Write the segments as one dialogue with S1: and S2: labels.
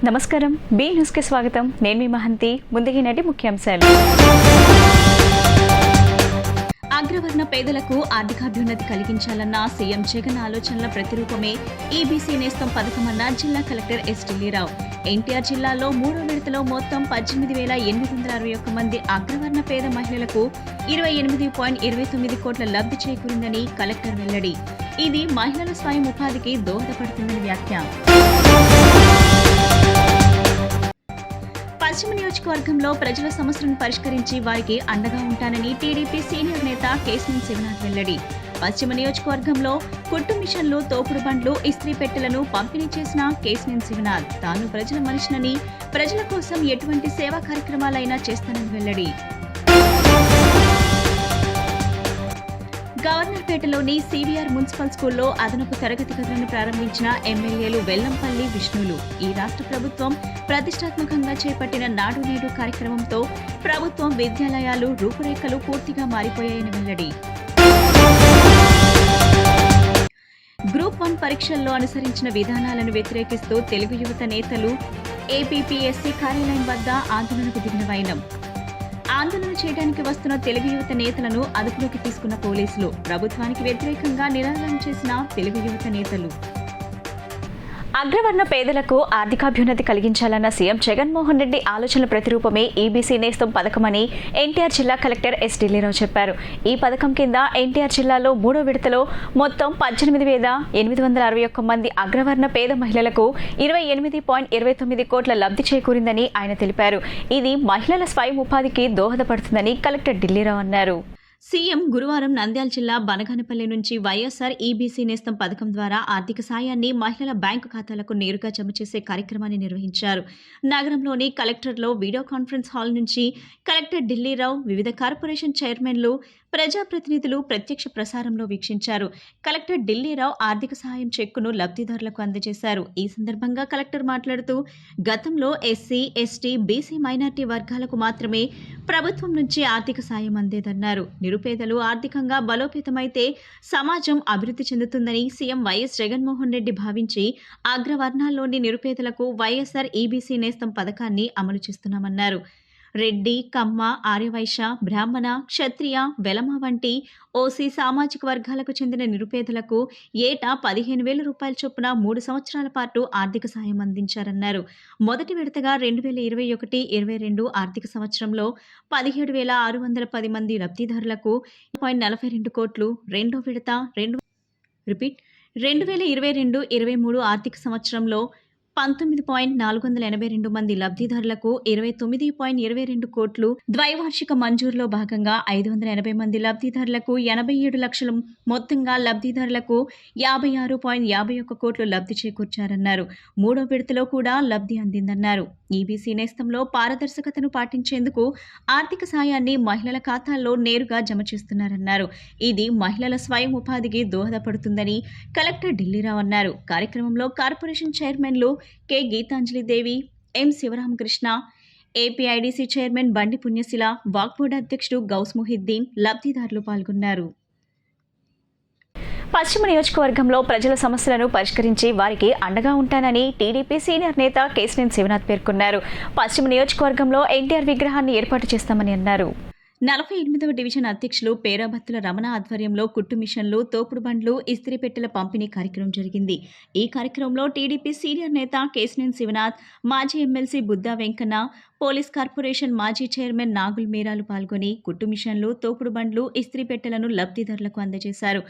S1: నమస్కారం. B news కి స్వాగతం. నేను మీ మహంతి. ముందుగా నాటి ముఖ్యాంశాలు. అగ్రవర్ణ పేదలకు ఆర్థికాభ్యున్నతి కలిగించాలన్న సీఎం జగన్ ఆలోచనల ప్రతిరూపమే ఈబీసీ నేస్తం పథకమన్న జిల్లా కలెక్టర్ ఎస్ ఢిల్లీరావు. ఎన్టీఆర్ జిల్లాలో మూడో విడతలో మొత్తం 18,861 మంది అగ్రవర్ణ పేద మహిళలకు 28.29 కోట్ల లబ్ధి చేకూరిందని కలెక్టర్ వెల్లడి. ఇది మహిళల స్వయం ఉపాధికి దోహదపడుతుందని వ్యాఖ్య. పశ్చిమ నియోజకవర్గంలో ప్రజల సమస్యలను పరిష్కరించి వారికి అండగా ఉంటానని టీడీపీ సీనియర్ నేత కేశినేని శివనాథ్ వెల్లడి. పశ్చిమ నియోజకవర్గంలో కుట్టు మిషన్లు, తోపుడు బండ్లు, ఇస్త్రీ పెట్టెలను పంపిణీ చేసిన కేశినేని శివనాథ్ తాను ప్రజల మనిషినని, ప్రజల కోసం ఎటువంటి సేవా కార్యక్రమాలైనా చేస్తానని వెల్లడి. గవర్నర్పేటలోని సివిఆర్ మున్సిపల్ స్కూల్లో అదనపు తరగతి గదులను ప్రారంభించిన ఎమ్మెల్యేలు వెల్లంపల్లి, విష్ణులు. ఈ రాష్ట్ర ప్రభుత్వం ప్రతిష్టాత్మకంగా చేపట్టిన నాడు నేడు కార్యక్రమంతో ప్రభుత్వం విద్యాలయాలు రూపురేఖలు పూర్తిగా మారిపోయాయని వెల్లడి. గ్రూప్ 1 పరీక్షల్లో అనుసరించిన విధానాలను వ్యతిరేకిస్తూ తెలుగు యువత నేతలు ఏపీపీఎస్సీ కార్యాలయం వద్ద ఆందోళనకు దిగిన వైనం. ఆందోళన చేయడానికి వస్తున్న తెలుగు యువత నేతలను అదుపులోకి తీసుకున్న పోలీసులు. ప్రభుత్వానికి వ్యతిరేకంగా నినాదాలు చేసిన తెలుగు యువత నేతలు. అగ్రవర్ణ పేదలకు ఆర్థికాభ్యున్నతి కలిగించాలన్న సీఎం జగన్మోహన్ రెడ్డి ఆలోచనల ప్రతిరూపమే ఈబీసీ నేస్తం పథకమని ఎన్టీఆర్ జిల్లా కలెక్టర్ ఎస్ ఢిల్లీరావు చెప్పారు. ఈ పథకం కింద ఎన్టీఆర్ జిల్లాలో మూడో విడతలో మొత్తం 18,861 మంది అగ్రవర్ణ పేద మహిళలకు 28.29 కోట్ల లబ్ధి చేకూరిందని ఆయన తెలిపారు. ఇది మహిళల స్వయం ఉపాధికి దోహదపడుతుందని కలెక్టర్ ఢిల్లీరావు అన్నారు. సీఎం గురువారం నంద్యాల జిల్లా బనగానపల్లి నుంచి వైఎస్ఆర్ ఈబీసీ నేస్తం పథకం ద్వారా ఆర్థిక సాయాన్ని మహిళల బ్యాంకు ఖాతాలకు నేరుగా జమ చేసే కార్యక్రమాన్ని నిర్వహించారు. నగరంలోని కలెక్టర్లో వీడియో కాన్ఫరెన్స్ హాల్ నుంచి కలెక్టర్ ఢిల్లీరావు, వివిధ కార్పొరేషన్ చైర్మన్లు, ప్రజాప్రతినిధులు ప్రత్యక్ష ప్రసారంలో వీక్షించారు. కలెక్టర్ ఢిల్లీరావు ఆర్థిక సహాయం చెక్కును లబ్ధిదారులకు అందజేశారు. ఈ సందర్భంగా కలెక్టర్ మాట్లాడుతూ గతంలో ఎస్సీ, ఎస్టీ, బీసీ, మైనార్టీ వర్గాలకు మాత్రమే ప్రభుత్వం నుంచి ఆర్థిక సాయం అందేదన్నారు. నిరుపేదలు ఆర్థికంగా బలోపేతమైతే సమాజం అభివృద్ధి చెందుతుందని సీఎం వైఎస్ జగన్మోహన్ రెడ్డి భావించి అగ్రవర్ణాల్లోని నిరుపేదలకు వైఎస్ఆర్ ఈబీసీ నేస్తం పథకాన్ని అమలు చేస్తున్నామన్నారు. రెడ్డి, కమ్మ, ఆర్యవైశ్య, బ్రాహ్మణ, క్షత్రియ, వెలమ వంటి ఓసీ సామాజిక వర్గాలకు చెందిన నిరుపేదలకు ఏటా 15,000 రూపాయల చొప్పున 3 సంవత్సరాల పాటు ఆర్థిక సాయం అందించారన్నారు. మొదటి విడతగా 2021-22 ఆర్థిక సంవత్సరంలో 17,610 మంది లబ్ధిదారులకు 42 కోట్లు, రెండో విడత 2022-23 ఆర్థిక సంవత్సరంలో 19,482 మంది లబ్ధిదారులకు 29.22 కోట్లు, ద్వైవార్షిక మంజూరులో భాగంగా 580 మంది లబ్ధిదారులకు 87 లక్షలు, మొత్తంగా లబ్ధిదారులకు 56.51 కోట్లు లబ్ధి చేకూర్చారన్నారు. మూడో విడతలో కూడా లబ్ధి అందిందన్నారు. ఈబీసీ నేస్తంలో పారదర్శకతను పాటించేందుకు ఆర్థిక సాయాన్ని మహిళల ఖాతాల్లో నేరుగా జమ చేస్తున్నారన్నారు. ఇది మహిళల స్వయం ఉపాధికి దోహదపడుతుందని కలెక్టర్ ఢిల్లీరావు అన్నారు. కార్యక్రమంలో కార్పొరేషన్ చైర్మన్లు కె గీతాంజలిదేవి, ఎం శివరామకృష్ణ, ఏపీఐడీసీ చైర్మన్ బండి పుణ్యశిల, వాక్బోర్డు అధ్యక్షుడు గౌస్ ముహిద్దీన్, లబ్ధిదారులు పాల్గొన్నారు. పశ్చిమ నియోజకవర్గంలో ప్రజల సమస్యలను పరిష్కరించి వారికి అండగా ఉంటానని టీడీపీ సీనియర్ నేత కేశినేని శివనాథ్ పేర్కొన్నారు. పశ్చిమ నియోజకవర్గంలో ఎన్టీఆర్ విగ్రహాన్ని ఏర్పాటు చేస్తామని అన్నారు. 48వ డివిజన్ అధ్యక్షులు పేరాబత్తుల రమణ ఆధ్వర్యంలో కుట్టు మిషన్లు, తోపుడు బండ్లు, ఇస్త్రీ పెట్టెల పంపిణీ కార్యక్రమం జరిగింది. ఈ కార్యక్రమంలో టీడీపీ సీనియర్ నేత కేశినేని శివనాథ్, మాజీ MLC Budda Venkanna, police corporation మాజీ చైర్మన్ నాగుల్ మీరాలు పాల్గొని కుట్టు మిషన్లు, తోపుడు బండ్లు, ఇస్త్రీ పెట్టెలను లబ్ధిదారులకు అందజేశారు.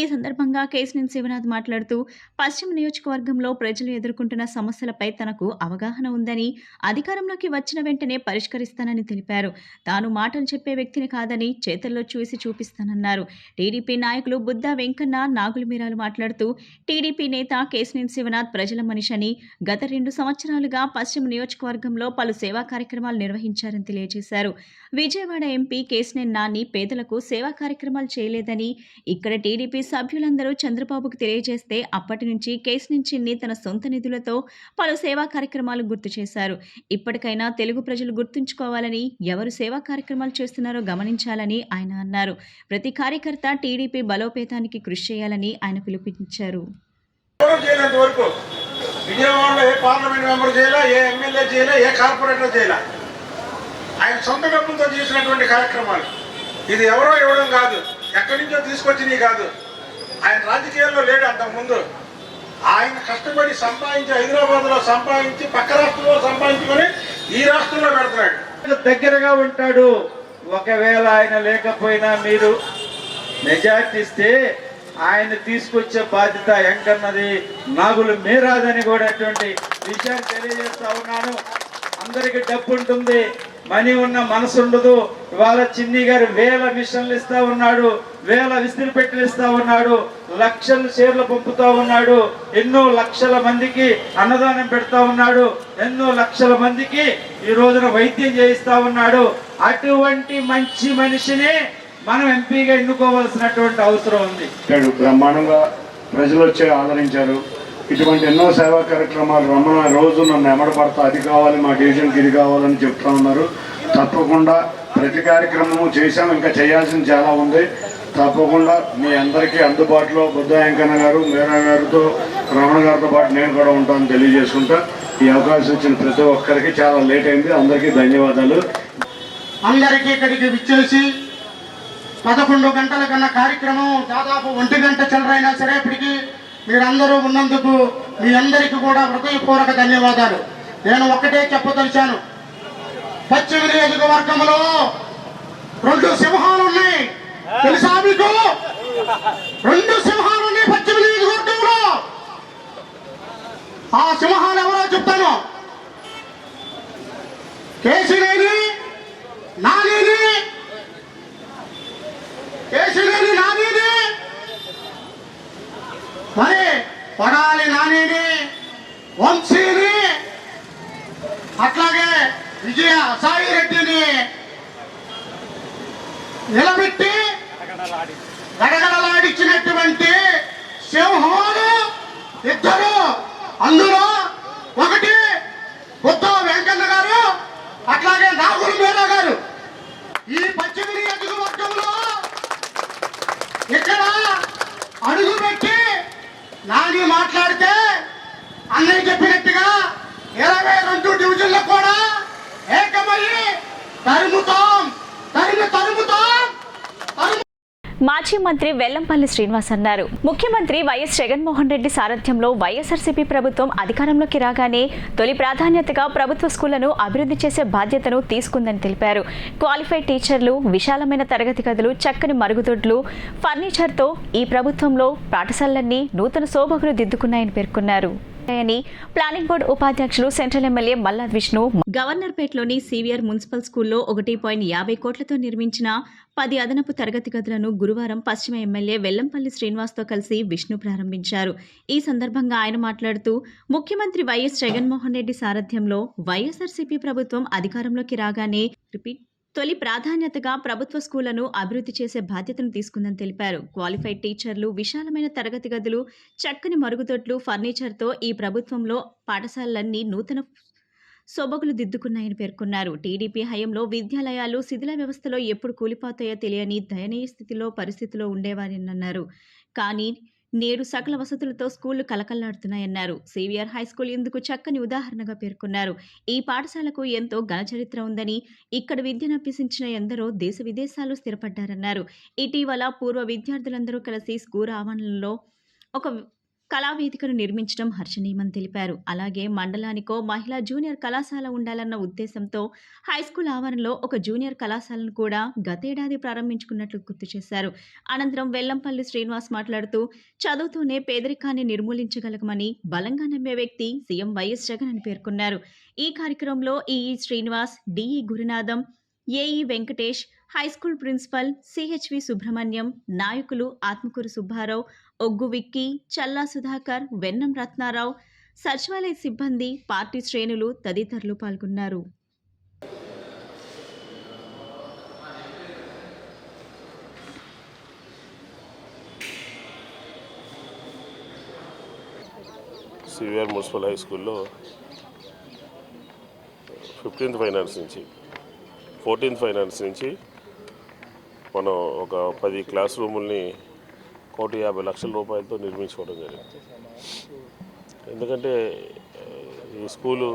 S1: ఈ సందర్భంగా కేశినేని శివనాథ్ మాట్లాడుతూ పశ్చిమ నియోజకవర్గంలో ప్రజలు ఎదుర్కొంటున్న సమస్యలపై తనకు అవగాహన ఉందని, అధికారంలోకి వచ్చిన వెంటనే పరిష్కరిస్తానని తెలిపారు. తాను మాటలు చెప్పే వ్యక్తిని కాదని చేతల్లో చూసి చూపిస్తానన్నారు. టీడీపీ నాయకులు బుద్దా వెంకన్న, నాగుల మీరాలు మాట్లాడుతూ టీడీపీ నేత కేశినేని శివనాథ్ ప్రజల మనిషని, గత 2 సంవత్సరాలుగా పశ్చిమ నియోజకవర్గంలో పలు సేవా కార్యక్రమాలు నిర్వహించారని తెలియజేశారు. విజయవాడ ఎంపీ కేశినేని నాని పేదలకు సేవా కార్యక్రమాలు చేయలేదని, ఇక్కడ టీడీపీ సభ్యులందరూ చంద్రబాబుకు తెలియజేస్తే అప్పటి నుంచి కేశినేని చిన్ని తన సొంత నిధులతో పలు సేవా కార్యక్రమాలు గుర్తు చేశారు. ఇప్పటికైనా తెలుగు ప్రజలు గుర్తుంచుకోవాలని, ఎవరు సేవా కార్యక్రమాలు చేస్తున్నారో గమనించాలని ఆయన అన్నారు. ప్రతి కార్యకర్త టీడీపీ బలోపేతానికి కృషి చేయాలని ఆయన పిలుపునిచ్చారు.
S2: విజయవాడలో ఏ పార్లమెంట్ మెంబర్ చేయలే, ఏ ఎమ్మెల్యే చేయలే, ఏ కార్పొరేటర్ చేయలే. ఆయన సొంత డబ్బులతో చేసినటువంటి కార్యక్రమాలు. ఇది ఎవరో ఇవ్వడం కాదు, ఎక్కడి నుంచో తీసుకొచ్చినవి కాదు. ఆయన రాజకీయాల్లో లేడు అంతకుముందు. ఆయన కష్టపడి సంపాదించి, హైదరాబాద్లో సంపాదించి, పక్క రాష్ట్రంలో సంపాదించుకొని ఈ రాష్ట్రంలో పెడుతున్నాడు.
S3: దగ్గరగా ఉంటాడు. ఒకవేళ ఆయన లేకపోయినా మీరు మెజార్టీ ఇస్తే ఆయన తీసుకొచ్చే బాధ్యత ఎంకన్నది నాగులు మీరాదని కూడా అటువంటి విషయాన్ని తెలియజేస్తా ఉన్నాను. అందరికి డబ్బు ఉంటుంది, మనీ ఉన్న మనసు ఉండదు. ఇవాళ చిన్ని గారు వేల మిషన్లు ఇస్తా ఉన్నాడు, వేల విస్త్రీ పెట్టెలు ఇస్తా ఉన్నాడు, లక్షల షేర్లు పంపుతా ఉన్నాడు, ఎన్నో లక్షల మందికి అన్నదానం పెడతా ఉన్నాడు, ఎన్నో లక్షల మందికి ఈ రోజున వైద్యం చేయిస్తా ఉన్నాడు. అటువంటి మంచి మనిషిని మనం ఎంపీగా ఎన్నుకోవాల్సినటువంటి అవసరం ఉంది.
S4: బ్రహ్మాండంగా ప్రజలు వచ్చి ఆదరించారు. ఇటువంటి ఎన్నో సేవా కార్యక్రమాలు రమణ రోజు నన్ను ఎమడపడతా, అది కావాలి మా డివిజన్కి, ఇది కావాలని చెప్తా ఉన్నారు. తప్పకుండా ప్రతి కార్యక్రమము చేశాం, ఇంకా చేయాల్సింది చాలా ఉంది. తప్పకుండా మీ అందరికీ అందుబాటులో బుద్ధ వెంకన్న గారు, మీరా గారితో, రమణ గారితో పాటు నేను కూడా ఉంటాను తెలియజేసుకుంటా. ఈ అవకాశం ఇచ్చిన ప్రతి ఒక్కరికి చాలా లేట్ అయింది, అందరికీ ధన్యవాదాలు.
S5: అందరికీ ఇక్కడికి విచ్చేసి 11 గంటల కన్నా కార్యక్రమం దాదాపు 1 గంట చిల్లరైనా సరే ఇప్పటికి మీరందరూ ఉన్నందుకు మీ అందరికీ కూడా హృదయపూర్వక ధన్యవాదాలు. నేను ఒక్కటే చెప్పదలిచాను, పశ్చిమ నియోజకవర్గంలో 2 సింహాలు ఉన్నాయి. తెలుసా మీకు? 2 సింహాలు ఉన్నాయి పశ్చిమ నియోజకవర్గంలో. ఆ సింహాలు ఎవరో చెప్తాను. కేశినేని నానిని, కేశినేని నానిని, మరి పడాలి నానిని, వంశీని, అట్లాగే విజయ సాయి రెడ్డిని నిలబెట్టి గడగడలాడించినటువంటి సింహాలు 2. అందులో ఒకటి బుద్ధ వెంకన్న గారు, అట్లాగే నాగుల మీరా గారు. ఈ పశ్చిమ నియోజకవర్గంలో ఇక్కడ అడుగు పెట్టి నాని మాట్లాడితే అన్నయ్య చెప్పినట్టుగా 22 డివిజన్లు కూడా ఏకమయ్యి తరుముతాం.
S1: మాజీ మంత్రి వెల్లంపల్లి శ్రీనివాస్ అన్నారు. ముఖ్యమంత్రి వైఎస్ జగన్మోహన్ రెడ్డి సారథ్యంలో వైఎస్ఆర్సీపీ ప్రభుత్వం అధికారంలోకి రాగానే తొలి ప్రాధాన్యతగా ప్రభుత్వ స్కూళ్లను అభివృద్ధి చేసే బాధ్యతను తీసుకుందని తెలిపారు. క్వాలిఫైడ్ టీచర్లు, విశాలమైన తరగతి గదులు, చక్కని మరుగుదొడ్లు, ఫర్నిచర్తో ఈ ప్రభుత్వంలో పాఠశాలలన్నీ నూతన శోభకులు దిద్దుకున్నాయని పేర్కొన్నారు. ప్లానింగ్ బోర్డు ఉపాధ్యక్షులు సెంట్రల్ ఎమ్మెల్యే మల్లాద్ విష్ణు గవర్నర్పేటలోని సివిఆర్ మున్సిపల్ స్కూల్లో 1.50 కోట్లతో నిర్మించిన 10 అదనపు తరగతి గదులను గురువారం పశ్చిమ ఎమ్మెల్యే వెల్లంపల్లి శ్రీనివాస్తో కలిసి విష్ణు ప్రారంభించారు. ఈ సందర్భంగా ఆయన మాట్లాడుతూ, ముఖ్యమంత్రి వైఎస్ జగన్మోహన్ రెడ్డి సారథ్యంలో వైఎస్ఆర్సీపీ ప్రభుత్వం అధికారంలోకి రాగానే తొలి ప్రాధాన్యతగా ప్రభుత్వ స్కూళ్లను అభివృద్ధి చేసే బాధ్యతను తీసుకుందని తెలిపారు. క్వాలిఫైడ్ టీచర్లు, విశాలమైన తరగతి గదులు, చక్కని మరుగుదొడ్లు, ఫర్నిచర్తో ఈ ప్రభుత్వంలో పాఠశాలలన్నీ నూతన సొబగులు దిద్దుకున్నాయని పేర్కొన్నారు. టీడీపీ హయాంలో విద్యాలయాలు శిథిల వ్యవస్థలో ఎప్పుడు కూలిపోతాయో తెలియని దయనీయ పరిస్థితిలో ఉండేవారన్నారు. కానీ నేడు సకల వసతులతో స్కూళ్లు కలకల్లాడుతున్నాయన్నారు. సివిఆర్ హైస్కూల్ ఇందుకు చక్కని ఉదాహరణగా పేర్కొన్నారు. ఈ పాఠశాలకు ఎంతో ఘన చరిత్ర ఉందని, ఇక్కడ విద్యనభ్యసించిన ఎందరో దేశ విదేశాలు స్థిరపడ్డారన్నారు. ఇటీవల పూర్వ విద్యార్థులందరూ కలిసి స్కూల్ ఆవరణలో ఒక కళావేదికను నిర్మించడం హర్షణీయమని తెలిపారు. అలాగే మండలానికో మహిళా జూనియర్ కళాశాల ఉండాలన్న ఉద్దేశంతో హైస్కూల్ ఆవరణలో ఒక జూనియర్ కళాశాలను కూడా గతేడాది ప్రారంభించుకున్నట్లు గుర్తు చేశారు. అనంతరం వెల్లంపల్లి శ్రీనివాస్ మాట్లాడుతూ, చదువుతూనే పేదరికాన్ని నిర్మూలించగలగమని బలంగా నమ్మే వ్యక్తి సీఎం వైఎస్ జగన్ అని పేర్కొన్నారు. ఈ కార్యక్రమంలో EE Srinivas, DE Gurunatham, AE Venkatesh, high school principal CHV Subrahmanyam, నాయకులు ఆత్మకూరు సుబ్బారావు, ఒగ్గు విక్కీ, చల్లా సుధాకర్, వెన్నం రత్నారావు, సచివాలయ సిబ్బంది, పార్టీ శ్రేణులు తదితరులు పాల్గొన్నారు.
S6: సివిఆర్ మున్సిపల్ హై స్కూల్లో 15th ఫైనాన్స్ నుంచి 14th ఫైనాన్స్ నుంచి మనం ఒక 10 క్లాస్ రూముల్ని 1,50,00,000 రూపాయలతో నిర్మించుకోవడం జరిగింది. ఎందుకంటే ఈ స్కూలు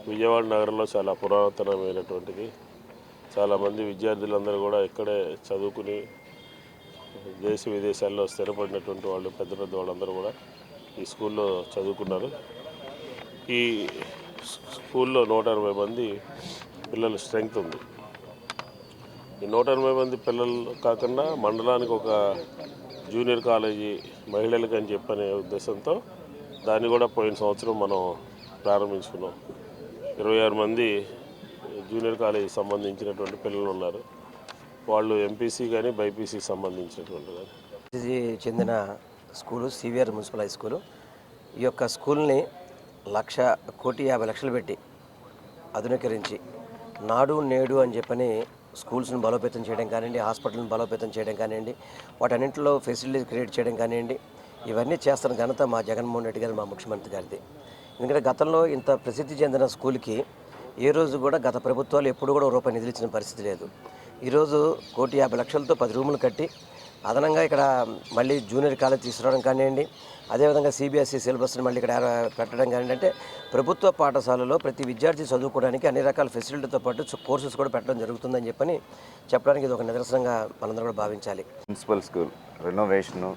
S6: విజయవాడ నగరంలో చాలా పురాతనమైనటువంటిది. చాలామంది విద్యార్థులందరూ కూడా ఇక్కడే చదువుకుని దేశ విదేశాల్లో స్థిరపడినటువంటి వాళ్ళు, పెద్ద పెద్ద వాళ్ళందరూ కూడా ఈ స్కూల్లో చదువుకున్నారు. ఈ స్కూల్లో 180 మంది పిల్లల స్ట్రెంగ్త్ ఉంది. ఈ 180 మంది పిల్లలు కాకుండా మండలానికి ఒక జూనియర్ కాలేజీ మహిళలకు అని చెప్పనే ఉద్దేశంతో దాన్ని కూడా పోయిన సంవత్సరం మనం ప్రారంభించుకున్నాం. 26 మంది జూనియర్ కాలేజీకి సంబంధించినటువంటి పిల్లలు ఉన్నారు. వాళ్ళు ఎంపీసీ కానీ బైపీసీకి సంబంధించినటువంటి
S7: ఇది చెందిన school CVR municipal high school. ఈ యొక్క స్కూల్ని 1,50,00,000 పెట్టి ఆధునీకరించి నాడు నేడు అని చెప్పని స్కూల్స్ని బలోపేతం చేయడం కానివ్వండి, హాస్పిటల్ని బలోపేతం చేయడం కానివ్వండి, వాటన్నింటిలో ఫెసిలిటీస్ క్రియేట్ చేయడం కానివ్వండి, ఇవన్నీ చేస్తున్న ఘనత మా జగన్మోహన్ రెడ్డి గారు, మా ముఖ్యమంత్రి గారిది. ఎందుకంటే గతంలో ఇంత ప్రసిద్ధి చెందిన స్కూల్కి ఏ రోజు కూడా గత ప్రభుత్వాలు ఎప్పుడు కూడా రూపాయి నిధులు ఇచ్చిన పరిస్థితి లేదు. ఈరోజు 1,50,00,000తో 10 రూములు కట్టి అదనంగా ఇక్కడ మళ్ళీ జూనియర్ కాలేజ్ తీసుకురావడం కానివ్వండి, అదేవిధంగా సిబిఎస్ఈ సిలబస్ని మళ్ళీ ఇక్కడ పెట్టడం కానివ్వండి, అంటే ప్రభుత్వ పాఠశాలలో ప్రతి విద్యార్థి చదువుకోవడానికి అన్ని రకాల ఫెసిలిటీతో పాటు కోర్సెస్ కూడా పెట్టడం జరుగుతుందని చెప్పడానికి ఇది ఒక నిదర్శనంగా మనందరం కూడా భావించాలి.
S8: మున్సిపల్ స్కూల్ రెనోవేషను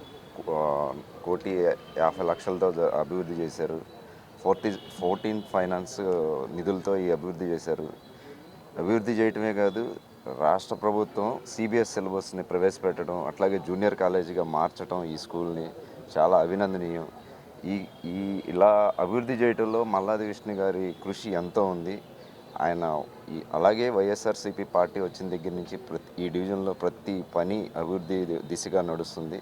S8: 1,50,00,000తో అభివృద్ధి చేశారు. 14 ఫైనాన్స్ నిధులతో ఈ అభివృద్ధి చేశారు. అభివృద్ధి చేయటమే కాదు, రాష్ట్ర ప్రభుత్వం సిబిఎస్ సిలబస్ని ప్రవేశపెట్టడం, అట్లాగే జూనియర్ కాలేజీగా మార్చడం ఈ స్కూల్ని చాలా అభినందనీయం. ఇలా అభివృద్ధి చేయడంలో మల్లాది విష్ణు గారి కృషి ఎంతో ఉంది. ఆయన అలాగే వైఎస్ఆర్సీపీ పార్టీ వచ్చిన దగ్గర నుంచి ఈ డివిజన్లో ప్రతి పని అభివృద్ధి దిశగా నడుస్తుంది.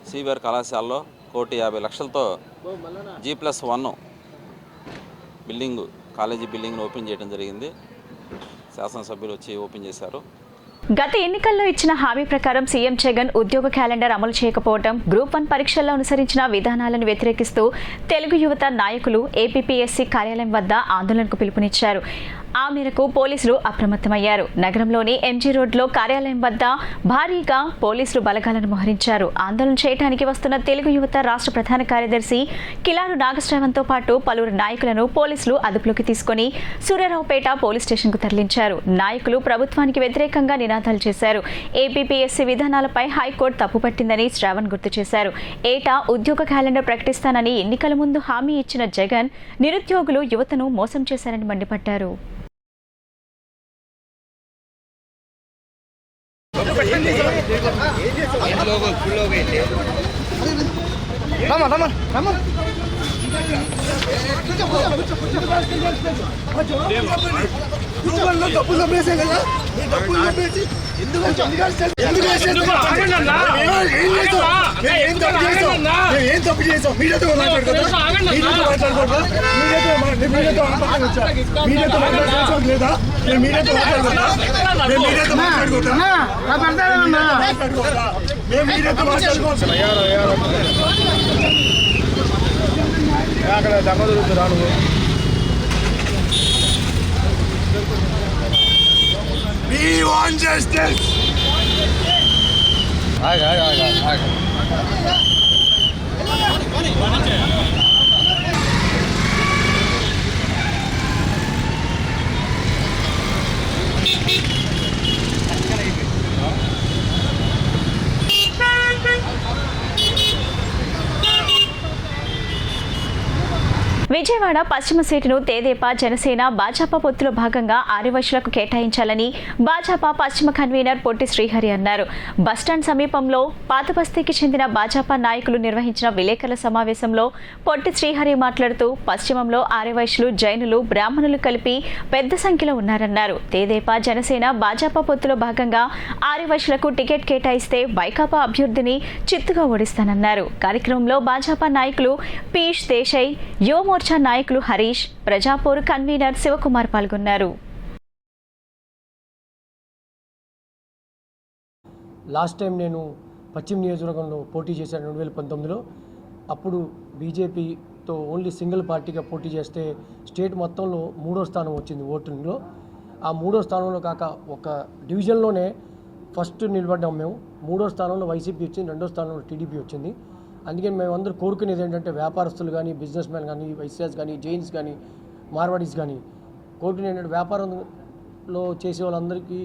S9: సివిఆర్ కళాశాలలో 1,50,00,000తో G+1 బిల్డింగ్, కాలేజీ బిల్డింగ్ను ఓపెన్ చేయడం జరిగింది. శాసనసభ్యులు వచ్చి ఓపెన్ చేశారు.
S1: గత ఎన్నికల్లో ఇచ్చిన హామీ ప్రకారం సీఎం జగన్ ఉద్యోగ క్యాలెండర్ అమలు చేయకపోవడం, గ్రూప్ 1 పరీక్షల్లో అనుసరించిన విధానాలను వ్యతిరేకిస్తూ తెలుగు యువత నాయకులు ఏపీపీఎస్సీ కార్యాలయం వద్ద ఆందోళనకు పిలుపునిచ్చారు. ఆ మేరకు పోలీసులు అప్రమత్తమయ్యారు. నగరంలోని ఎంజీ రోడ్లో కార్యాలయం వద్ద భారీగా పోలీసులు బలగాలను మోహరించారు. ఆందోళన చేయడానికి వస్తున్న తెలుగు యువత రాష్ట్ర ప్రధాన కార్యదర్శి కిలారు నాగశ్రావంతో పాటు పలువురు నాయకులను పోలీసులు అదుపులోకి తీసుకుని సూర్యారావుపేట పోలీస్ స్టేషన్కు తరలించారు. నాయకులు ప్రభుత్వానికి వ్యతిరేకంగా నినాదాలు చేశారు. ఏపీపీఎస్సీ విధానాలపై హైకోర్టు తప్పుపట్టిందని శ్రావణ్ గుర్తు చేశారు. ఏటా ఉద్యోగ క్యాలెండర్ ప్రకటిస్తానని ఎన్నికల ముందు హామీ ఇచ్చిన జగన్ నిరుద్యోగులు యువతను మోసం చేశారని మండిపడ్డారు.
S10: We want justice.
S1: విజయవాడ పశ్చిమ సీటును తెదేపా, జనసేన, భాజపా పొత్తులో భాగంగా ఆర్యవైశ్యులకు కేటాయించాలని భాజపా పశ్చిమ కన్వీనర్ పొట్టి శ్రీహరి అన్నారు. బస్టాండ్ సమీపంలో పాతబస్తీకి చెందిన భాజపా నాయకులు నిర్వహించిన విలేకరుల సమావేశంలో పొట్టి శ్రీహరి మాట్లాడుతూ పశ్చిమంలో ఆర్యవైశ్యులు, జైనులు, బ్రాహ్మణులు కలిపి పెద్ద సంఖ్యలో ఉన్నారన్నారు. తెదేపా, జనసేన, భాజపా పొత్తులో భాగంగా ఆర్యవైశ్యులకు టికెట్ కేటాయిస్తే వైకాపా అభ్యర్థిని చిత్తుగా ఓడిస్తానన్నారు. కార్యక్రమంలో భాజపా నాయకులు పీయూష్ దేశాయ్, యువ మోర్చా నాయకులు హరీష్, ప్రజాపోరు కన్వీనర్ శివకుమార్ పాల్గొన్నారు.
S11: లాస్ట్ టైం నేను పశ్చిమ నియోజకవర్గంలో పోటీ చేశాను 2019లో. అప్పుడు బీజేపీతో ఓన్లీ సింగిల్ పార్టీగా పోటీ చేస్తే స్టేట్ మొత్తంలో 3వ స్థానం వచ్చింది ఓటింగ్లో. ఆ 3వ స్థానంలో కాక ఒక డివిజన్లోనే ఫస్ట్ నిలబడ్డాం మేము. 3వ స్థానంలో వైసీపీ వచ్చింది, 2వ స్థానంలో టీడీపీ వచ్చింది. అందుకని మేమందరూ కోరుకునేది ఏంటంటే వ్యాపారస్తులు కానీ, బిజినెస్ మ్యాన్ కానీ, వైశ్యాస్ కానీ, జైన్స్ కానీ, మార్వాడీస్ కానీ కోరుకునేది ఏంటంటే వ్యాపారంలో చేసే వాళ్ళందరికీ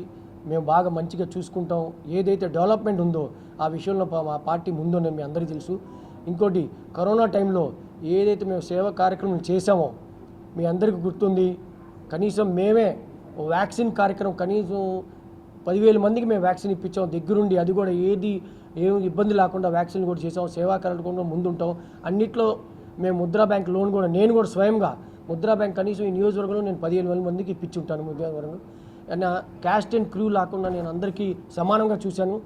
S11: మేము బాగా మంచిగా చూసుకుంటాం. ఏదైతే డెవలప్మెంట్ ఉందో ఆ విషయంలో మా పార్టీ ముందుందని మీ అందరికీ తెలుసు. ఇంకోటి, కరోనా టైంలో ఏదైతే మేము సేవా కార్యక్రమం చేసామో మీ అందరికీ గుర్తుంది. కనీసం మేమే వ్యాక్సిన్ కార్యక్రమం కనీసం 10,000 మందికి మేము వ్యాక్సిన్ ఇప్పించాం దగ్గరుండి. అది కూడా ఏమి ఇబ్బంది లేకుండా వ్యాక్సిన్ కూడా చేసాం. సేవా కార్యక్రమంలో ముందుంటాం. అన్నిట్లో మేము ముద్రా బ్యాంక్ లోన్ కూడా నేను కూడా స్వయంగా ముద్రా బ్యాంక్ కనీసం ఈ నియోజకవర్గంలో నేను 15,000 మందికి ఇప్పించుంటాను. ముద్రావరంలో అండ్ క్యాస్ట్ అండ్ క్రూ లేకుండా నేను అందరికీ సమానంగా చూశాను.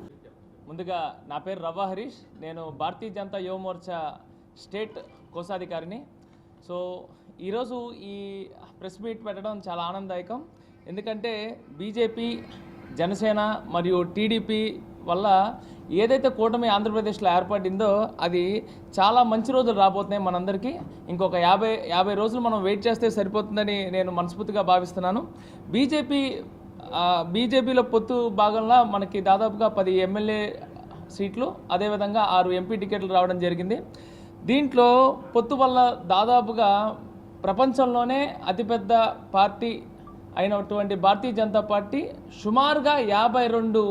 S12: ముందుగా నా పేరు రవ్వ హరీష్. నేను భారతీయ జనతా యువ మోర్చా స్టేట్ కోశాధికారిని. సో ఈరోజు ఈ ప్రెస్ మీట్ పెట్టడం చాలా ఆనందదాయకం. ఎందుకంటే బీజేపీ, జనసేన మరియు టీడీపీ వల్ల ఏదైతే కూటమి ఆంధ్రప్రదేశ్లో ఏర్పడిందో అది చాలా మంచి రోజులు రాబోతున్నాయి మనందరికీ. ఇంకొక 50 రోజులు మనం వెయిట్ చేస్తే సరిపోతుందని నేను మనస్ఫూర్తిగా భావిస్తున్నాను. బీజేపీలో పొత్తు భాగంగా మనకి దాదాపుగా 10 ఎమ్మెల్యే సీట్లు, అదేవిధంగా 6 ఎంపీ టికెట్లు రావడం జరిగింది. దీంట్లో పొత్తు వల్ల దాదాపుగా ప్రపంచంలోనే అతిపెద్ద పార్టీ అయినటువంటి భారతీయ జనతా పార్టీ సుమారుగా 52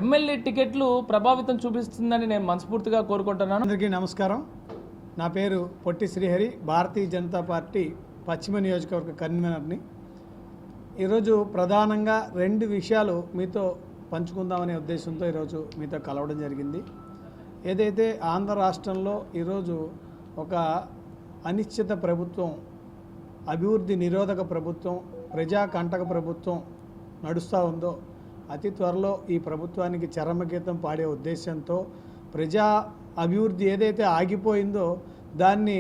S12: ఎమ్మెల్యే టికెట్లు ప్రభావితం చూపిస్తుందని నేను మనస్ఫూర్తిగా కోరుకుంటున్నాను.
S13: అందరికీ నమస్కారం. నా పేరు పొట్టి శ్రీహరి, భారతీయ జనతా పార్టీ పశ్చిమ నియోజకవర్గ కన్వీనర్ని. ఈరోజు ప్రధానంగా 2 విషయాలు మీతో పంచుకుందామనే ఉద్దేశంతో ఈరోజు మీతో కలవడం జరిగింది. ఏదైతే ఆంధ్ర రాష్ట్రంలో ఈరోజు ఒక అనిశ్చిత ప్రభుత్వం, అభివృద్ధి నిరోధక ప్రభుత్వం, ప్రజాకంటక ప్రభుత్వం నడుస్తూ ఉందో అతి త్వరలో ఈ ప్రభుత్వానికి చరమగీతం పాడే ఉద్దేశంతో ప్రజా అభివృద్ధి ఏదైతే ఆగిపోయిందో దాన్ని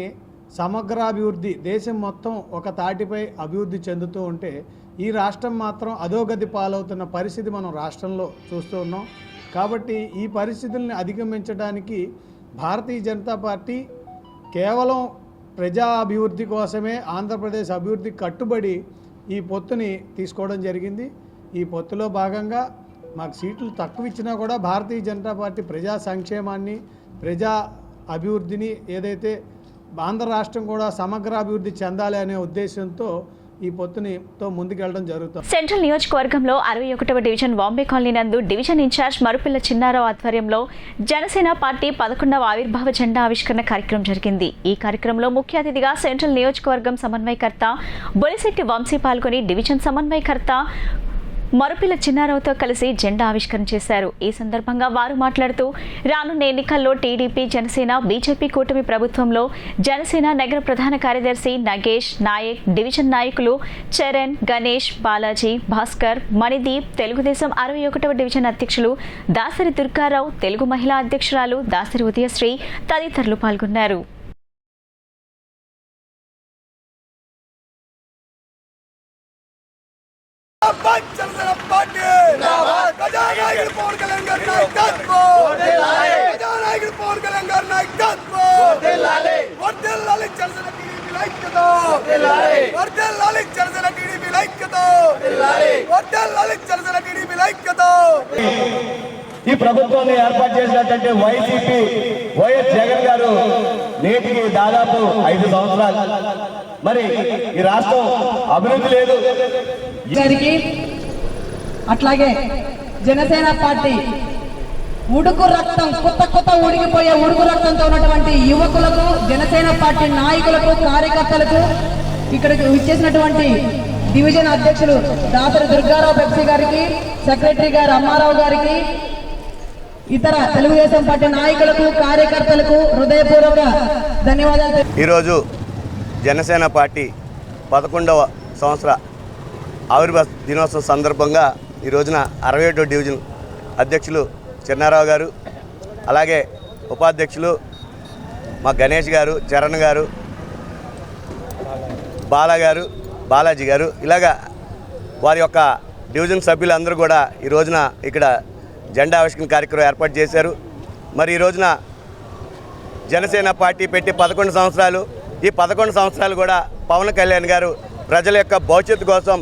S13: సమగ్రాభివృద్ధి, దేశం మొత్తం ఒక తాటిపై అభివృద్ధి చెందుతూ ఉంటే ఈ రాష్ట్రం మాత్రం అధోగతి పాలవుతున్న పరిస్థితి మనం రాష్ట్రంలో చూస్తూ ఉన్నాం. కాబట్టి ఈ పరిస్థితుల్ని అధిగమించడానికి భారతీయ జనతా పార్టీ కేవలం ప్రజా అభివృద్ధి కోసమే, ఆంధ్రప్రదేశ్ అభివృద్ధికి కట్టుబడి ఈ పొత్తుని తీసుకోవడం జరిగింది. ఈ పొత్తులో భాగంగా మాకు సీట్లు తక్కువ ఇచ్చినా కూడా భారతీయ జనతా పార్టీ ప్రజా సంక్షేమాన్ని, ప్రజా అభివృద్ధిని, ఏదైతే ఆంధ్ర రాష్ట్రం కూడా సమగ్రాభివృద్ధి చెందాలి అనే ఉద్దేశంతో ఈ పొత్తునితో ముందుకెళ్లడం జరుగుతుంది.
S1: సెంట్రల్ నియోజకవర్గంలో 61వ డివిజన్ బాంబే కాలనీ నందు డివిజన్ ఇన్ఛార్జ్ మరుపిల్ల చిన్నారావు ఆధ్వర్యంలో జనసేన పార్టీ 11వ ఆవిర్భావ జెండా ఆవిష్కరణ కార్యక్రమం జరిగింది. ఈ కార్యక్రమంలో ముఖ్య అతిథిగా సెంట్రల్ నియోజకవర్గం సమన్వయకర్త బొలిశెట్టి వంశీ పాల్గొని డివిజన్ సమన్వయకర్త మరుపిల్ల చిన్నారావుతో కలిసి జెండా ఆవిష్కరణ చేశారు. ఈ సందర్భంగా వారు మాట్లాడుతూ రానున్న ఎన్నికల్లో టీడీపీ, జనసేన, బీజేపీ కూటమి ప్రభుత్వంలో జనసేన నగర ప్రధాన కార్యదర్శి నగేష్ నాయక్, డివిజన్ నాయకులు చరణ్, గణేష్, బాలాజీ, భాస్కర్, మణిదీప్, తెలుగుదేశం 61వ డివిజన్ అధ్యక్షులు దాసరి దుర్గారావు, తెలుగు మహిళా అధ్యక్షురాలు దాసరి ఉదయశ్రీ తదితరులు పాల్గొన్నారు.
S14: ఈ ప్రభుత్వాన్ని ఏర్పాటు చేసినట్టు వైసీపీ వైఎస్ జగన్ గారు నేటికి దాదాపు 5 సంవత్సరాలు. మరి ఈ రాష్ట్రం అభివృద్ధి లేదు.
S15: అట్లాగే జనసేన పార్టీ ఉడుకు రక్తం, కొత్త ఉడికిపోయే ఉడుకు రక్తంతో ఉన్నటువంటి యువకులకు, జనసేన పార్టీ నాయకులకు, కార్యకర్తలకు, ఇక్కడికి ఇచ్చేసినటువంటి డివిజన్ అధ్యక్షులు దాసరి దుర్గారావు పెప్సీ గారికి, సెక్రటరీ గారు అమ్మారావు గారికి, ఇతర తెలుగుదేశం పార్టీ నాయకులకు, కార్యకర్తలకు హృదయపూర్వక ధన్యవాదాలు.
S14: ఈరోజు జనసేన పార్టీ 11వ సంవత్సర ఆవిర్భావ దినోత్సవం సందర్భంగా ఈ రోజున 67వ డివిజన్ అధ్యక్షులు చిన్నారావు గారు, అలాగే ఉపాధ్యక్షులు మా గణేష్ గారు, చరణ్ గారు, బాలాజీ గారు, ఇలాగా వారి యొక్క డివిజన్ సభ్యులందరూ కూడా ఈ రోజున ఇక్కడ జెండా ఆవిష్కరణ కార్యక్రమం ఏర్పాటు చేశారు. మరి ఈ రోజున జనసేన పార్టీ పెట్టి 11 సంవత్సరాలు. ఈ 11 సంవత్సరాలు కూడా పవన్ కళ్యాణ్ గారు ప్రజల యొక్క భవిష్యత్తు కోసం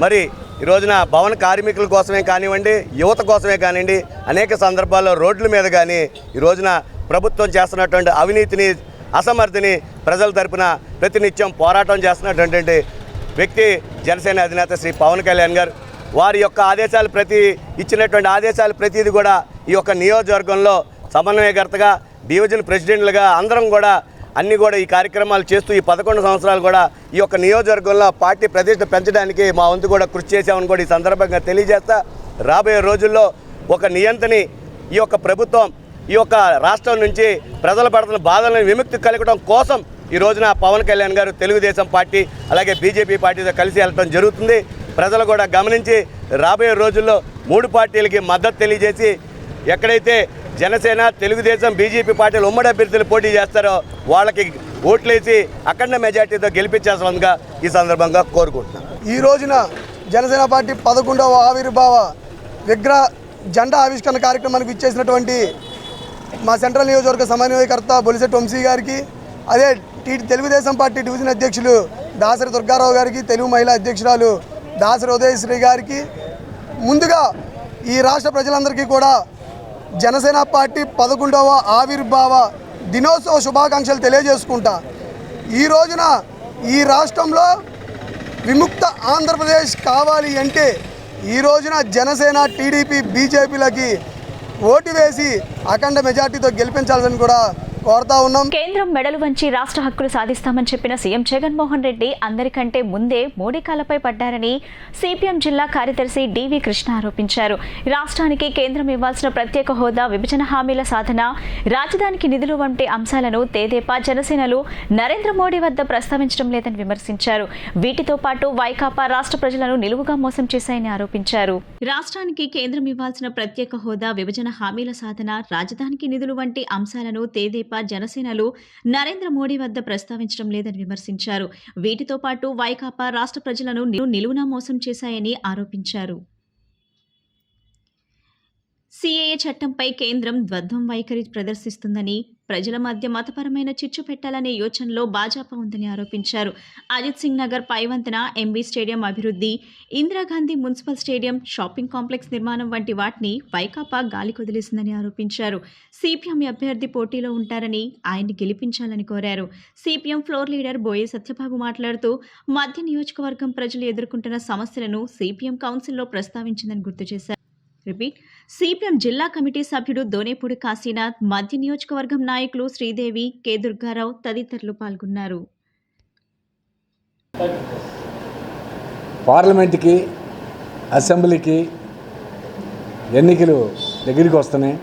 S14: మరి ఈ రోజున భవన కార్మికుల కోసమే కానివ్వండి, యువత కోసమే కానివ్వండి, అనేక సందర్భాల్లో రోడ్ల మీద కానీ ఈ రోజున ప్రభుత్వం చేస్తున్నటువంటి అవినీతిని, అసమర్థిని ప్రజల తరపున ప్రతినిత్యం పోరాటం చేస్తున్నటువంటి వ్యక్తి జనసేన అధినేత శ్రీ పవన్ కళ్యాణ్ గారు. వారి యొక్క ఇచ్చినటువంటి ఆదేశాలు ప్రతిదీ కూడా ఈ యొక్క నియోజకవర్గంలో సమన్వయకర్తగా, డివిజన్ ప్రెసిడెంట్లుగా అందరం కూడా అన్నీ కూడా ఈ కార్యక్రమాలు చేస్తూ ఈ 11 సంవత్సరాలు కూడా ఈ యొక్క నియోజకవర్గంలో పార్టీ ప్రతిష్ట పెంచడానికి మా వంతు కూడా కృషి చేశామని కూడా ఈ సందర్భంగా తెలియజేస్తా. రాబోయే రోజుల్లో ఒక నియంత్రణని ఈ యొక్క ప్రభుత్వం ఈ యొక్క రాష్ట్రం నుంచి ప్రజలు పడుతున్న బాధలను విముక్తి కలగడం కోసం ఈ రోజున పవన్ కళ్యాణ్ గారు తెలుగుదేశం పార్టీ అలాగే బీజేపీ పార్టీతో కలిసి వెళ్ళడం జరుగుతుంది. ప్రజలు కూడా గమనించి రాబోయే రోజుల్లో 3 పార్టీలకి మద్దతు తెలియజేసి ఎక్కడైతే జనసేన, తెలుగుదేశం, బీజేపీ పార్టీలు ఉమ్మడి అభ్యర్థులు పోటీ చేస్తారో వాళ్ళకి ఓట్లేసి అఖండ మెజార్టీతో గెలిపించాల్సిందిగా ఈ సందర్భంగా కోరుకుంటున్నాను.
S16: ఈ రోజున జనసేన పార్టీ 11వ ఆవిర్భావ విగ్రహ జెండా ఆవిష్కరణ కార్యక్రమానికి ఇచ్చేసినటువంటి మా సెంట్రల్ నియోజకవర్గ సమన్వయకర్త బొలిశెట్టి వంశీ గారికి, అదే తెలుగుదేశం పార్టీ డివిజన్ అధ్యక్షులు దాసరి దుర్గారావు గారికి, తెలుగు మహిళా అధ్యక్షురాలు దాసరి ఉదయశ్రీ గారికి, ముందుగా ఈ రాష్ట్ర ప్రజలందరికీ కూడా జనసేన పార్టీ 11వ ఆవిర్భావ దినోత్సవ శుభాకాంక్షలు తెలియజేసుకుంటా. ఈ రోజున ఈ రాష్ట్రంలో విముక్త ఆంధ్రప్రదేశ్ కావాలి అంటే ఈ రోజున జనసేన, టీడీపీ, బీజేపీలకి ఓటు వేసి అఖండ మెజార్టీతో గెలిపించాలని కూడా కోరుతా ఉన్నాం.
S1: కేంద్రం మెడలు వంచి రాష్ట్ర హక్కులు సాధిస్తామని చెప్పిన సీఎం జగన్మోహన్ రెడ్డి అందరికంటే ముందే మోడీ కాలపై పడ్డారని సిపిఎం జిల్లా కార్యదర్శి డివి కృష్ణ ఆరోపించారు. రాష్ట్రానికి కేంద్రం ఇవ్వాల్సిన ప్రత్యేక హోదా, విభజన హామీల సాధన, రాజధానికి నిధులు వంటి అంశాలను తెదేపా, జనసేనలు నరేంద్ర మోడీ వద్ద ప్రస్తావించడం లేదని విమర్శించారు. వీటితో పాటు వైకాపా రాష్ట్ర ప్రజలను నిలువుగా మోసం చేశాయని ఆరోపించారు. రాష్ట్రానికి కేంద్రం ఇవ్వాల్సిన ప్రత్యేక హోదా, విభజన హామీల సాధన, రాజధానికి నిధులు వంటి అంశాలను తెదేపా, జనసేనలు నరేంద్ర మోడీ వద్ద ప్రస్తావించడం లేదని విమర్శించారు. వీటితో పాటు వైకాపా రాష్ట్ర ప్రజలను నిలువునా మోసం చేశాయని ఆరోపించారు. సిఏఏ చట్టంపై కేంద్రం ద్వంద్వం వైఖరి ప్రదర్శిస్తుందని, ప్రజల మధ్య మతపరమైన చిచ్చు పెట్టాలనే యోచనలో భాజపా ఉందని ఆరోపించారు. అజిత్ సింగ్ నగర్ పైవంతెన, ఎంబీ స్టేడియం అభివృద్ధి, Indira Gandhi municipal stadium, shopping complex నిర్మాణం వంటి వాటిని వైకాపా గాలి కొదిలేసిందని ఆరోపించారు. సిపిఎం అభ్యర్థి పోటీలో ఉంటారని, ఆయన్ని గెలిపించాలని కోరారు. సిపిఎం ఫ్లోర్ లీడర్ బోయే సత్యబాబు మాట్లాడుతూ మధ్య నియోజకవర్గం ప్రజలు ఎదుర్కొంటున్న సమస్యలను సిపిఎం కౌన్సిల్లో ప్రస్తావించిందని గుర్తు చేశారు. సిపిఎం జిల్లా కమిటీ సభ్యుడు దోనేపూడి కాశీనాథ్, మధ్య నియోజకవర్గం నాయకులు శ్రీదేవి, కె దుర్గారావు తదితరులు పాల్గొన్నారు.
S17: పార్లమెంట్కి, అసెంబ్లీకి ఎన్నికలు దగ్గరికి వస్తున్నాయి.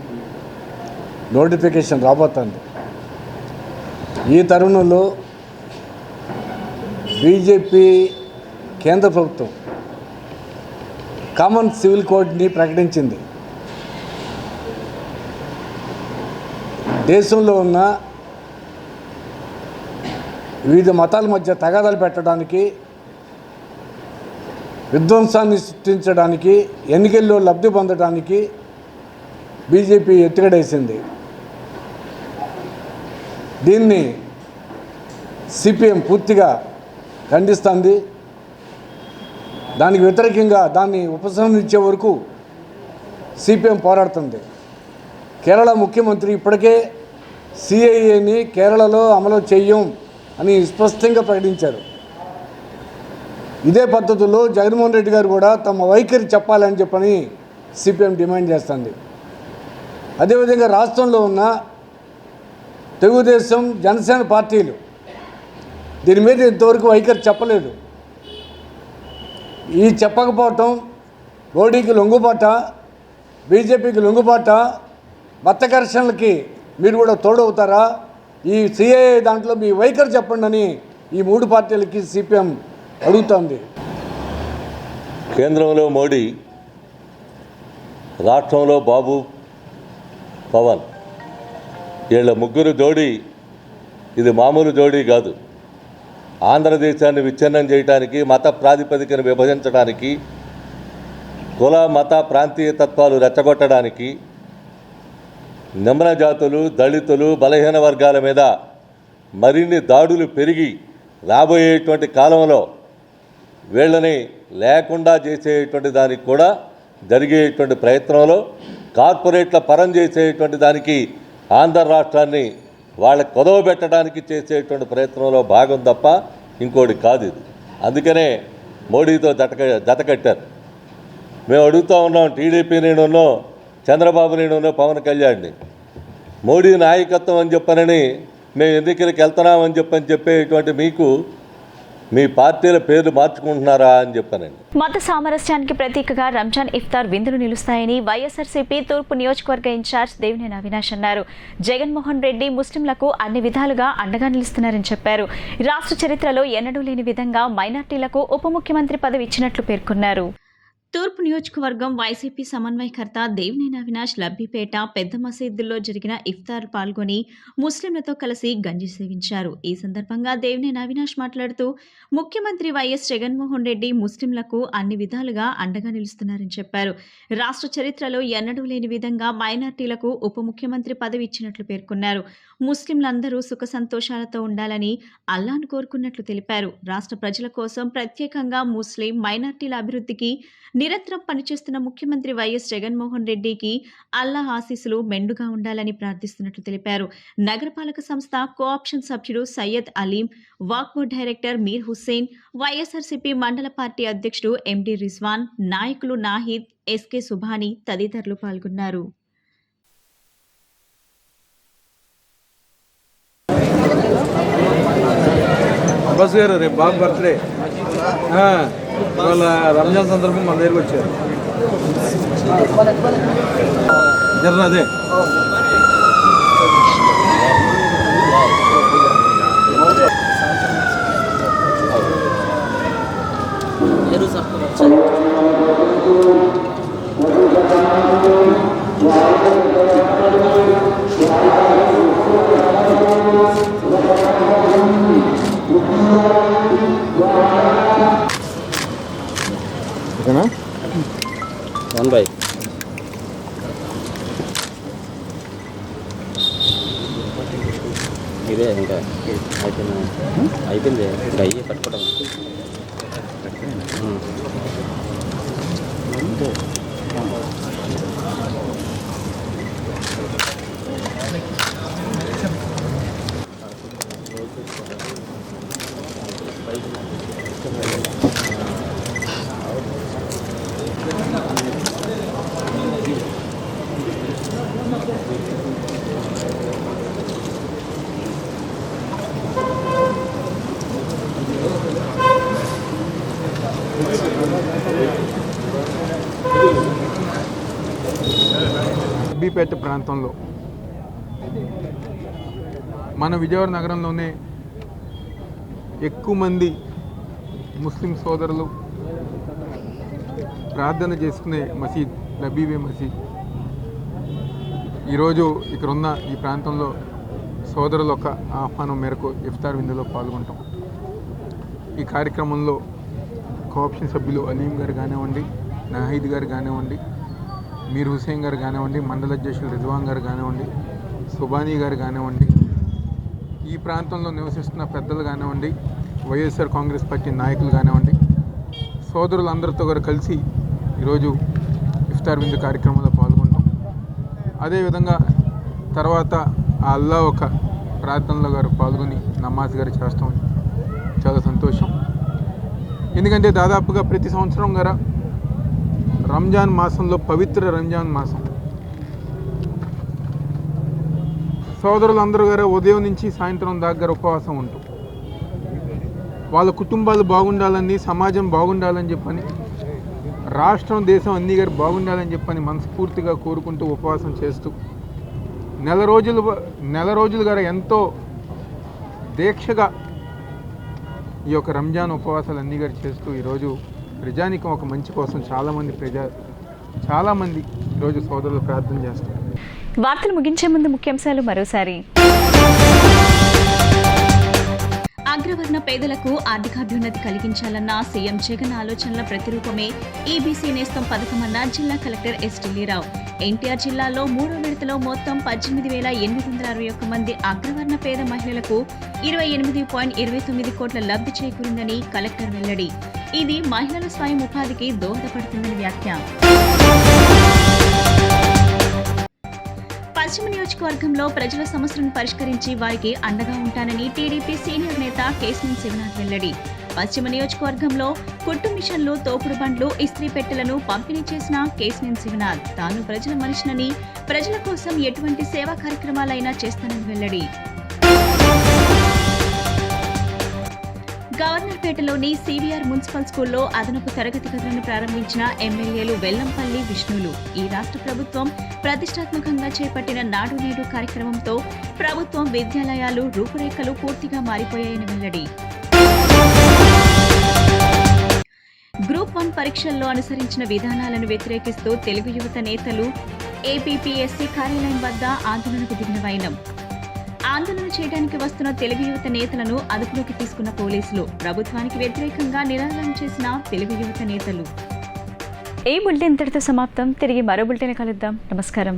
S17: నోటిఫికేషన్ రాబోతుంది. ఈ తరుణంలో బీజేపీ కేంద్ర ప్రభుత్వం కామన్ సివిల్ కోడ్ని ప్రకటించింది. దేశంలో ఉన్న వివిధ మతాల మధ్య తగాదాలు పెట్టడానికి, విధ్వంసాన్ని సృష్టించడానికి, ఎన్నికల్లో లబ్ధి పొందడానికి బీజేపీ ఎత్తుగడేసింది. దీన్ని సిపిఎం పూర్తిగా ఖండిస్తుంది. దానికి వ్యతిరేకంగా దాన్ని ఉపసంహరించే వరకు సిపిఎం పోరాడుతుంది. కేరళ ముఖ్యమంత్రి ఇప్పటికే సిఏఏని కేరళలో అమలు చేయం అని స్పష్టంగా ప్రకటించారు. ఇదే పద్ధతిలో జగన్మోహన్ రెడ్డి గారు కూడా తమ వైఖరి చెప్పాలని చెప్పని సిపిఎం డిమాండ్ చేస్తుంది. అదేవిధంగా రాష్ట్రంలో ఉన్న తెలుగుదేశం, జనసేన పార్టీలు దీని మీద ఇంతవరకు వైఖరి చెప్పలేదు. ఈ చెప్పకపోవటం మోడీకి లొంగుబాట, బీజేపీకి లొంగుబాట, మత ఘర్షణలకి మీరు కూడా తోడవుతారా? ఈ సిఏఏ దాంట్లో మీ వైఖరి చెప్పండి అని ఈ 3 పార్టీలకి సిపిఎం అడుగుతోంది.
S18: కేంద్రంలో మోడీ, రాష్ట్రంలో బాబు, పవన్, వీళ్ళ ముగ్గురు జోడీ ఇది మామూలు జోడీ కాదు. ఆంధ్రదేశాన్ని విచ్ఛిన్నం చేయడానికి, మత ప్రాతిపదికన విభజించడానికి, కుల మత ప్రాంతీయ తత్వాలు రెచ్చగొట్టడానికి, నిమ్న జాతులు, దళితులు, బలహీన వర్గాల మీద మరిన్ని దాడులు పెరిగి రాబోయేటువంటి కాలంలో వీళ్ళని లేకుండా చేసేటువంటి దానికి కూడా జరిగేటువంటి ప్రయత్నంలో కార్పొరేట్ల పరం చేసేటువంటి దానికి ఆంధ్ర రాష్ట్రాన్ని వాళ్ళకి కొదవబెట్టడానికి చేసేటువంటి ప్రయత్నంలో భాగం తప్ప ఇంకోటి కాదు ఇది. అందుకనే మోడీతో జత కట్టారు. మేము అడుగుతూ ఉన్నాం, టీడీపీ నేనున్నో చంద్రబాబు నేనున్నో పవన్ కళ్యాణ్ని, మోడీ నాయకత్వం అని చెప్పనని మేము ఎన్నికలకు వెళ్తున్నామని చెప్పేటువంటి మీకు మీ పార్టీల పేర్లు మార్చుకుంటున్నారా అని చెప్పానండి.
S1: మత సామరస్యానికి ప్రతీకగా రంజాన్ ఇఫ్తార్ విందులు నిలుస్తాయని వైఎస్ఆర్సీపీ తూర్పు నియోజకవర్గ ఇన్ఛార్జ్ దేవినేని అవినాష్ అన్నారు. జగన్మోహన్ రెడ్డి ముస్లింలకు అన్ని విధాలుగా అండగా నిలుస్తున్నారని చెప్పారు. రాష్ట్ర చరిత్రలో ఎన్నడూ లేని విధంగా మైనార్టీలకు ఉప ముఖ్యమంత్రి పదవి ఇచ్చినట్లు పేర్కొన్నారు. తూర్పు నియోజకవర్గం వైసీపీ సమన్వయకర్త దేవినేని అవినాష్ లబ్బిపేట పెద్ద మసీదుల్లో జరిగిన ఇఫ్తార్ పాల్గొని ముస్లింలతో కలిసి గంజి సేవించారు. ఈ సందర్భంగా దేవినేని అవినాష్ మాట్లాడుతూ ముఖ్యమంత్రి వైఎస్ జగన్మోహన్ రెడ్డి ముస్లింలకు అన్ని విధాలుగా అండగా నిలుస్తున్నారని చెప్పారు. రాష్ట్ర చరిత్రలో ఎన్నడూ లేని విధంగా మైనార్టీలకు ఉప ముఖ్యమంత్రి పదవి ఇచ్చినట్లు పేర్కొన్నారు. ముస్లింలందరూ సుఖ సంతోషాలతో ఉండాలని అల్లాను కోరుకున్నట్లు తెలిపారు. రాష్ట్ర ప్రజల కోసం ప్రత్యేకంగా ముస్లిం మైనార్టీల అభివృద్ధికి నిరంతరం పనిచేస్తున్న ముఖ్యమంత్రి వైఎస్ జగన్మోహన్ రెడ్డికి అల్లాహ్ ఆశీస్సులు మెండుగా ఉండాలని ప్రార్థిస్తున్నట్లు తెలిపారు. నగరపాలక సంస్థ కోఆప్షన్ సభ్యుడు సయ్యద్ అలీం, వాక్బో డైరెక్టర్ మీర్ హుస్సేన్, వైఎస్ఆర్సీపీ మండల పార్టీ అధ్యక్షుడు ఎండి రిజ్వాన్, నాయకులు నాహిద్, ఎస్కే సుభాని తదితరులు పాల్గొన్నారు.
S3: అబ్బాస్ గారు రేపు బాబు బర్త్డే, వాళ్ళ రంజాన్ సందర్భం మన దగ్గరికి వచ్చారు. అదే ఓకేనా? 1 బై ఇదే ఇంకా అయిపోయింది ఇంకా అయ్యి పట్టుకోవడం.
S19: లబ్బిపేట ప్రాంతంలో మన విజయవాడ నగరంలోనే ఎక్కువ మంది ముస్లిం సోదరులు ప్రార్థన చేసుకునే మసీద్ లబ్బీబే మసీద్. ఈరోజు ఇక్కడున్న ఈ ప్రాంతంలో సోదరుల యొక్క ఆహ్వానం మేరకు ఇఫ్తార్ విందులో పాల్గొంటాం. ఈ కార్యక్రమంలో కోఆప్షన్ సభ్యులు అలీం గారు కానివ్వండి, నాహిద్ గారు కానివ్వండి, మీర్ హుసేన్ గారు కానివ్వండి, మండల అధ్యక్షులు రిజ్వాన్ గారు కానివ్వండి, సుబానీ గారు కానివ్వండి, ఈ ప్రాంతంలో నివసిస్తున్న పెద్దలు కానివ్వండి, వైఎస్ఆర్ కాంగ్రెస్ పార్టీ నాయకులు కానివ్వండి, సోదరులందరితో గారు కలిసి ఈరోజు ఇఫ్తార్ విందు కార్యక్రమంలో పాల్గొంటాం. అదేవిధంగా తర్వాత ఆ అల్లా ఒక ప్రార్థనలో గారు పాల్గొని నమాజ్ గారు చేస్తాం. చాలా సంతోషం. ఎందుకంటే దాదాపుగా ప్రతి సంవత్సరం గారు రంజాన్ మాసంలో, పవిత్ర రంజాన్ మాసం, సోదరులందరూ గారు ఉదయం నుంచి సాయంత్రం దాకా ఉపవాసం ఉంటాం. వాళ్ళ కుటుంబాలు బాగుండాలని, సమాజం బాగుండాలని చెప్పని, రాష్ట్రం దేశం అన్నీ గారు బాగుండాలని చెప్పని మనస్ఫూర్తిగా కోరుకుంటూ ఉపవాసం చేస్తూ నెల రోజులు గారు ఎంతో దీక్షగా ఈ యొక్క రంజాన్ ఉపవాసాలు అన్నీ గారు చేస్తూ ఈరోజు ప్రజానికం ఒక మంచి కోసం చాలామంది ఈరోజు సోదరులు ప్రార్థన చేస్తారు.
S1: వార్తలు ముగించే ముందు ముఖ్యాంశాలు మరోసారి. అగ్రవర్ణ పేదలకు ఆర్థికాభ్యున్నతి కలిగించాలన్న సీఎం జగన్ ఆలోచనల ప్రతిరూపమే ఈబీసీ నేస్తం పథకమన్న జిల్లా కలెక్టర్ ఎస్ ఢిల్లీరావు. ఎన్టీఆర్ జిల్లాలో 3వ విడతలో మొత్తం 18,861 మంది అగ్రవర్ణ పేద మహిళలకు 28.29 కోట్ల లబ్ధి చేకూరిందని కలెక్టర్ వెల్లడి. ఇది మహిళల స్వయం ఉపాధికి దోహదపడుతుందని వ్యాఖ్య. పశ్చిమ నియోజకవర్గంలో ప్రజల సమస్యలను పరిష్కరించి వారికి అండగా ఉంటానని టీడీపీ సీనియర్ నేత కేశినేని శివనాథ్ వెల్లడి. పశ్చిమ నియోజకవర్గంలో కుట్టు మిషన్లు, తోపుడు బండ్లు, ఇస్త్రీ పెట్టెలను పంపిణీ చేసిన కేశినేని శివనాథ్ తాను ప్రజల మనిషినని, ప్రజల కోసం ఎటువంటి సేవా కార్యక్రమాలైనా చేస్తానని వెల్లడి. గవర్నర్పేటలోని సివిఆర్ మున్సిపల్ స్కూల్లో అదనపు తరగతి గదులను ప్రారంభించిన ఎమ్మెల్యేలు వెల్లంపల్లి, విష్ణులు. ఈ రాష్ట్ర ప్రభుత్వం ప్రతిష్టాత్మకంగా చేపట్టిన నాడు నేడు కార్యక్రమంతో ప్రభుత్వం విద్యాలయాలు రూపురేఖలు పూర్తిగా మారిపోయాయని వెల్లడి. గ్రూప్ 1 పరీక్షల్లో అనుసరించిన విధానాలను వ్యతిరేకిస్తూ తెలుగు యువత నేతలు ఏపీపీఎస్సీ కార్యాలయం వద్ద ఆందోళనకు దిగిన వైనం. ఆందోళన చేయడానికి వస్తున్న తెలుగు యువత నేతలను అదుపులోకి తీసుకున్న పోలీసులు. ప్రభుత్వానికి వ్యతిరేకంగా నినాదం చేసిన తెలుగు యువత నేతలు. ఈ బులెటిన్ ఇంతటితో సమాప్తం. తిరిగి మరో బులెటిన్ కలుద్దాం. నమస్కారం.